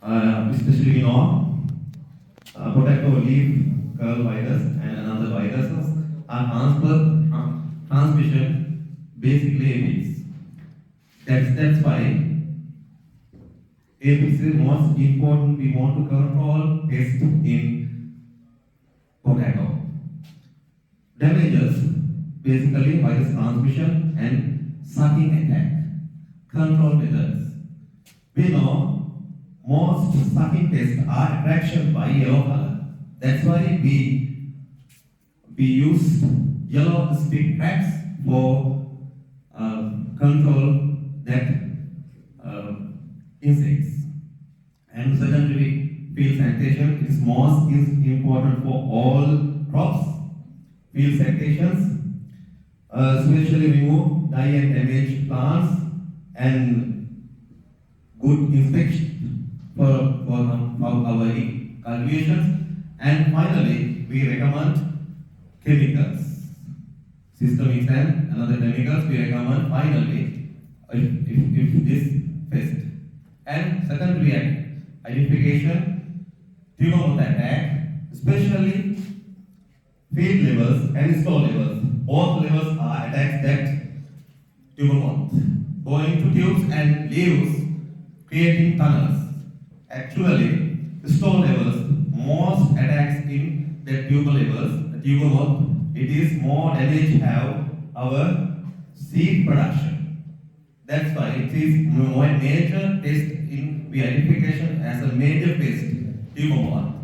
especially we know potato leaf curl virus and another viruses are transmission basically aphids. That's why aphids is most important. We want to control pest in potato. Damages basically virus transmission and sucking attack. Control methods. We know most sucking pests are attraction by yellow color. That's why we use yellow stick traps for control that insects. And secondary field sanitation is most important for all crops. Field sanitations, especially remove die and damaged plants and good inspection for our cultivations. And finally, we recommend chemicals. Systemics and another chemicals we recommend finally if this pest. And secondary identification, tumor moth attack, especially field levels and store levels. Both levels are attacks that tumor moth go into tubes and leaves, creating tunnels. Actually, store levels, most attacks in the tuber levels, the tuber moth, it is more damage have our seed production. That's why it is more major pest in the identification as a major pest, tuber moth.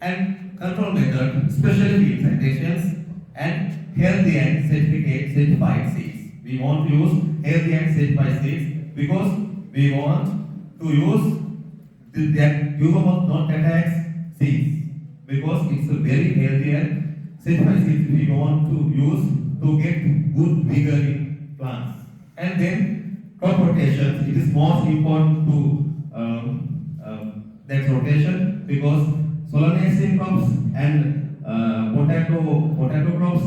And control method, especially field sanitations and healthy and certified seeds. We want to use healthy and certified seeds because we want to use that tuber moth not attacks seeds because it's a very healthy and certified seeds we want to use to get good vigor in plants. And then crop rotation, it is most important to that rotation because Solanaceae crops and potato crops,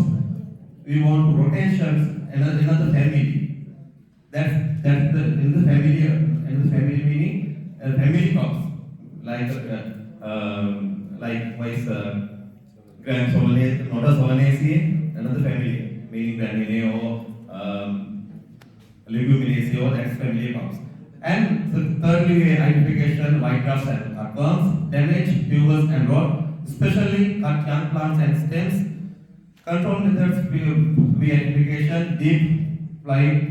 we want rotations in another family. That's in the family meaning family crops like Gram Solanaceae, Nota Solanaceae, another family meaning Graminae or Leguminosae or that's family crops. And thirdly, identification, white grafts and cutworms, damage tubers and rot, especially cut young plants and stems. Control methods, we identification, deep flying,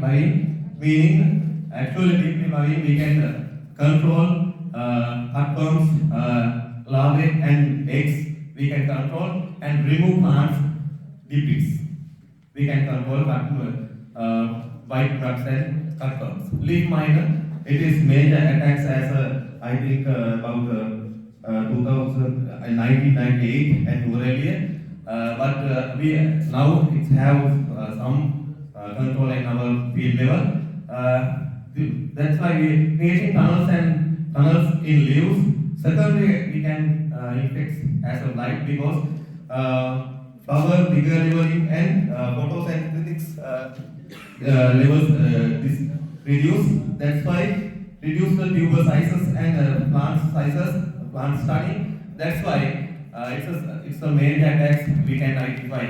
meaning actually deep flying we can control cutworms, larvae and eggs. We can control and remove plants debris. We can control white grafts and cutworms. Leaf miner. It is major attacks as I think about 1998 and earlier, but we now it have some control in our field level. That's why we creating tunnels in leaves. Secondly, we can infect as a light because flower bigger leveling and photosynthetics levels reduce. That's why reduce the tuber sizes and plant sizes, plant study. That's why it's a major attacks we can identify.